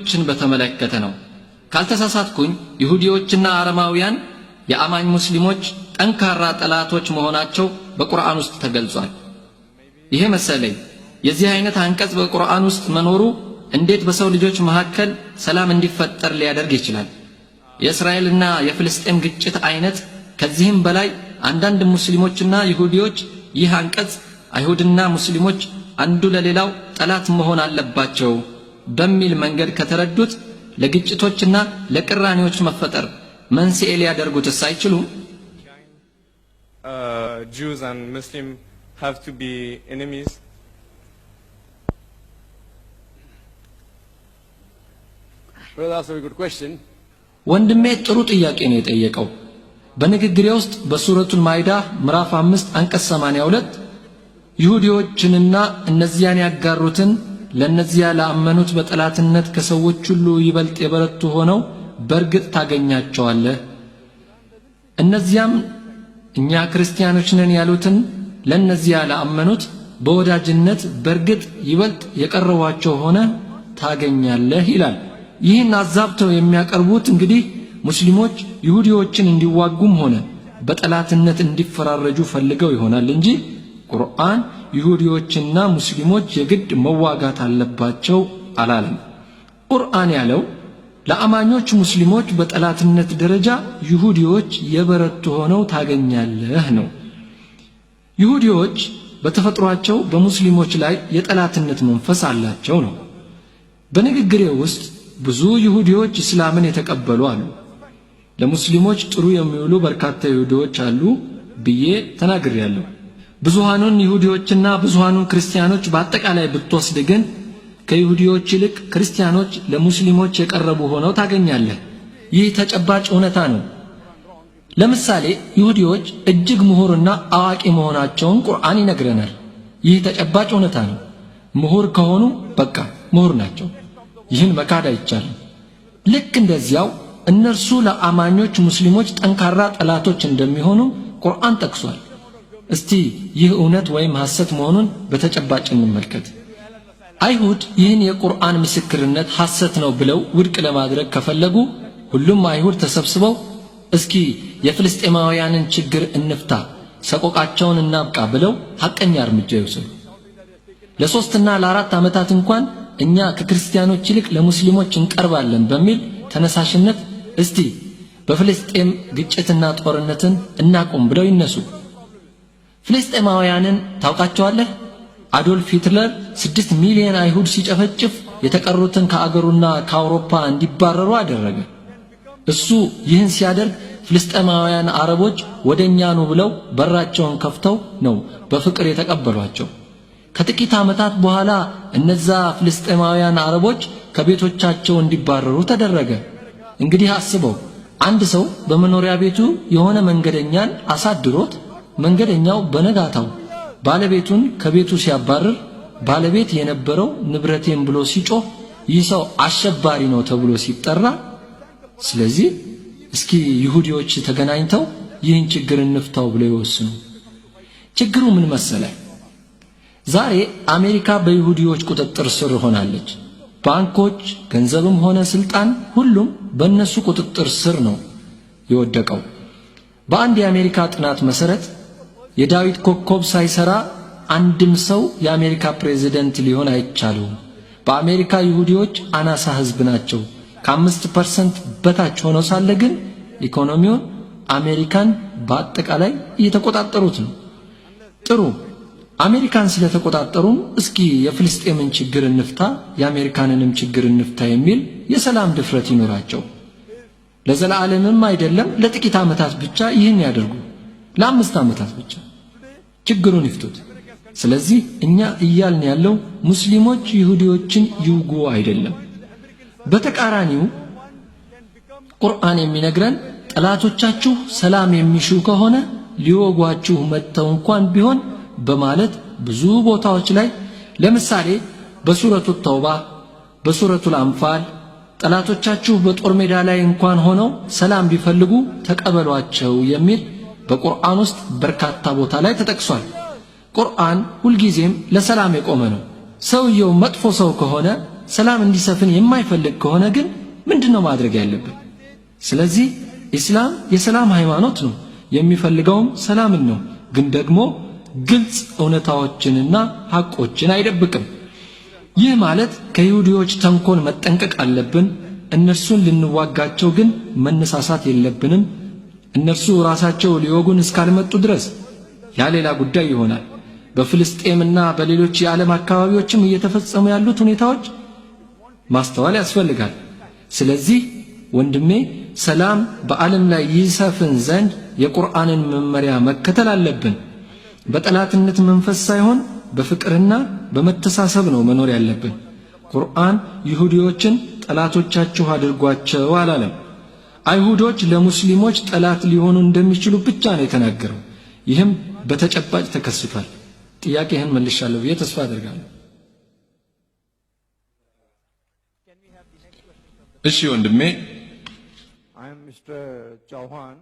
ይሁዲዎችን በተመለከተ ነው። ካልተሳሳትኩኝ ይሁዲዎችና አረማውያን የአማኝ ሙስሊሞች ጠንካራ ጠላቶች መሆናቸው በቁርአን ውስጥ ተገልጿል። ይሄ መሰለኝ የዚህ አይነት አንቀጽ በቁርአን ውስጥ መኖሩ እንዴት በሰው ልጆች መካከል ሰላም እንዲፈጠር ሊያደርግ ይችላል? የእስራኤልና የፍልስጤም ግጭት አይነት ከዚህም በላይ አንዳንድ ሙስሊሞችና ይሁዲዎች ይህ አንቀጽ አይሁድና ሙስሊሞች አንዱ ለሌላው ጠላት መሆን አለባቸው በሚል መንገድ ከተረዱት ለግጭቶችና ለቅራኔዎች መፈጠር መንስኤ ሊያደርጉትስ አይችሉም? Jews and Muslims have to be enemies. Well, that's a very good question. ወንድሜ ጥሩ ጥያቄ ነው የጠየቀው። በንግግሬ ውስጥ በሱረቱል ማኢዳ ምዕራፍ 5 አንቀጽ 82 ይሁዲዎችንና እነዚያን ያጋሩትን ለነዚያ ለአመኑት በጠላትነት ከሰዎች ሁሉ ይበልጥ የበረቱ ሆነው በርግጥ ታገኛቸዋለህ፣ እነዚያም እኛ ክርስቲያኖች ነን ያሉትን ለነዚያ ለአመኑት በወዳጅነት በርግጥ ይበልጥ የቀረቧቸው ሆነ ታገኛለህ ይላል። ይህን አዛብተው የሚያቀርቡት እንግዲህ ሙስሊሞች ይሁዲዎችን እንዲዋጉም ሆነ በጠላትነት እንዲፈራረጁ ፈልገው ይሆናል እንጂ ቁርአን ይሁዲዎችና ሙስሊሞች የግድ መዋጋት አለባቸው አላለም። ቁርአን ያለው ለአማኞች ሙስሊሞች በጠላትነት ደረጃ ይሁዲዎች የበረቱ ሆነው ታገኛለህ ነው። ይሁዲዎች በተፈጥሯቸው በሙስሊሞች ላይ የጠላትነት መንፈስ አላቸው ነው። በንግግሬ ውስጥ ብዙ ይሁዲዎች እስላምን የተቀበሉ አሉ፣ ለሙስሊሞች ጥሩ የሚውሉ በርካታ ይሁዲዎች አሉ ብዬ ተናግሬያለሁ። ብዙሃኑን ይሁዲዎችና ብዙሃኑን ክርስቲያኖች በአጠቃላይ ብትወስድ ግን ከይሁዲዎች ይልቅ ክርስቲያኖች ለሙስሊሞች የቀረቡ ሆነው ታገኛለህ። ይህ ተጨባጭ እውነታ ነው። ለምሳሌ ይሁዲዎች እጅግ ምሁርና አዋቂ መሆናቸውን ቁርአን ይነግረናል። ይህ ተጨባጭ እውነታ ነው። ምሁር ከሆኑ በቃ ምሁር ናቸው። ይህን መካድ አይቻልም። ልክ እንደዚያው እነርሱ ለአማኞች ሙስሊሞች ጠንካራ ጠላቶች እንደሚሆኑ ቁርአን ጠቅሷል። እስቲ ይህ እውነት ወይም ሐሰት መሆኑን በተጨባጭ እንመልከት። አይሁድ ይህን የቁርአን ምስክርነት ሐሰት ነው ብለው ውድቅ ለማድረግ ከፈለጉ ሁሉም አይሁድ ተሰብስበው እስኪ የፍልስጤማውያንን ችግር እንፍታ፣ ሰቆቃቸውን እናብቃ ብለው ሐቀኛ እርምጃ ይወስዱ። ለሶስትና ለአራት ዓመታት እንኳን እኛ ከክርስቲያኖች ይልቅ ለሙስሊሞች እንቀርባለን በሚል ተነሳሽነት እስቲ በፍልስጤም ግጭትና ጦርነትን እናቁም ብለው ይነሱ። ፍልስጤማውያንን ታውቃቸዋለህ? አዶልፍ ሂትለር 6 ሚሊዮን አይሁድ ሲጨፈጭፍ የተቀሩትን ከአገሩና ከአውሮፓ እንዲባረሩ አደረገ። እሱ ይህን ሲያደርግ ፍልስጤማውያን አረቦች ወደኛ ነው ብለው በራቸውን ከፍተው ነው በፍቅር የተቀበሏቸው። ከጥቂት ዓመታት በኋላ እነዛ ፍልስጤማውያን አረቦች ከቤቶቻቸው እንዲባረሩ ተደረገ። እንግዲህ አስበው፣ አንድ ሰው በመኖሪያ ቤቱ የሆነ መንገደኛን አሳድሮት መንገደኛው በነጋታው ባለቤቱን ከቤቱ ሲያባርር ባለቤት የነበረው ንብረቴን ብሎ ሲጮህ ይህ ሰው አሸባሪ ነው ተብሎ ሲጠራ፣ ስለዚህ እስኪ ይሁዲዎች ተገናኝተው ይህን ችግር እንፍታው ብለው ይወስኑ። ችግሩ ምን መሰለ? ዛሬ አሜሪካ በይሁዲዎች ቁጥጥር ስር ሆናለች። ባንኮች፣ ገንዘብም ሆነ ስልጣን ሁሉም በእነሱ ቁጥጥር ስር ነው የወደቀው። በአንድ የአሜሪካ ጥናት መሰረት የዳዊት ኮከብ ሳይሰራ አንድም ሰው የአሜሪካ ፕሬዝዳንት ሊሆን አይቻለውም። በአሜሪካ ይሁዲዎች አናሳ ህዝብ ናቸው። ከ5% በታች ሆነው ሳለ ግን ኢኮኖሚውን አሜሪካን በአጠቃላይ እየተቆጣጠሩት ነው። ጥሩ፣ አሜሪካን ስለተቆጣጠሩም እስኪ የፍልስጤምን ችግር እንፍታ፣ የአሜሪካንንም ችግር እንፍታ የሚል የሰላም ድፍረት ይኖራቸው። ለዘላለምም አይደለም ለጥቂት ዓመታት ብቻ ይህን ያደርጉ፣ ለ5 ዓመታት ብቻ ችግሩን ይፍቱት። ስለዚህ እኛ እያልን ያለው ሙስሊሞች ይሁዲዎችን ይውጉ አይደለም። በተቃራኒው ቁርአን የሚነግረን ጠላቶቻችሁ ሰላም የሚሹ ከሆነ ሊወጓችሁ መጥተው እንኳን ቢሆን በማለት ብዙ ቦታዎች ላይ ለምሳሌ በሱረቱ ተውባ፣ በሱረቱ አንፋል ጠላቶቻችሁ በጦር ሜዳ ላይ እንኳን ሆነው ሰላም ቢፈልጉ ተቀበሏቸው የሚል በቁርአን ውስጥ በርካታ ቦታ ላይ ተጠቅሷል። ቁርአን ሁልጊዜም ለሰላም የቆመ ነው። ሰውየው መጥፎ ሰው ከሆነ ሰላም እንዲሰፍን የማይፈልግ ከሆነ ግን ምንድነው ማድረግ ያለብን? ስለዚህ ኢስላም የሰላም ሃይማኖት ነው። የሚፈልገውም ሰላምን ነው። ግን ደግሞ ግልጽ እውነታዎችንና ሐቆችን አይደብቅም። ይህ ማለት ከይሁዲዎች ተንኮል መጠንቀቅ አለብን። እነርሱን ልንዋጋቸው ግን መነሳሳት የለብንም። እነርሱ ራሳቸው ሊወጉን እስካልመጡ ድረስ ያ ሌላ ጉዳይ ይሆናል። በፍልስጤምና በሌሎች የዓለም አካባቢዎችም እየተፈጸሙ ያሉት ሁኔታዎች ማስተዋል ያስፈልጋል። ስለዚህ ወንድሜ ሰላም በዓለም ላይ ይሰፍን ዘንድ የቁርአንን መመሪያ መከተል አለብን። በጠላትነት መንፈስ ሳይሆን በፍቅርና በመተሳሰብ ነው መኖር ያለብን። ቁርአን ይሁዲዎችን ጠላቶቻችሁ አድርጓቸው አላለም። አይሁዶች ለሙስሊሞች ጠላት ሊሆኑ እንደሚችሉ ብቻ ነው የተናገረው። ይህም በተጨባጭ ተከስቷል። ጥያቄህን መልሻለሁ ብዬ ተስፋ አደርጋለሁ። እሺ ወንድሜ I am Mr. Chauhan.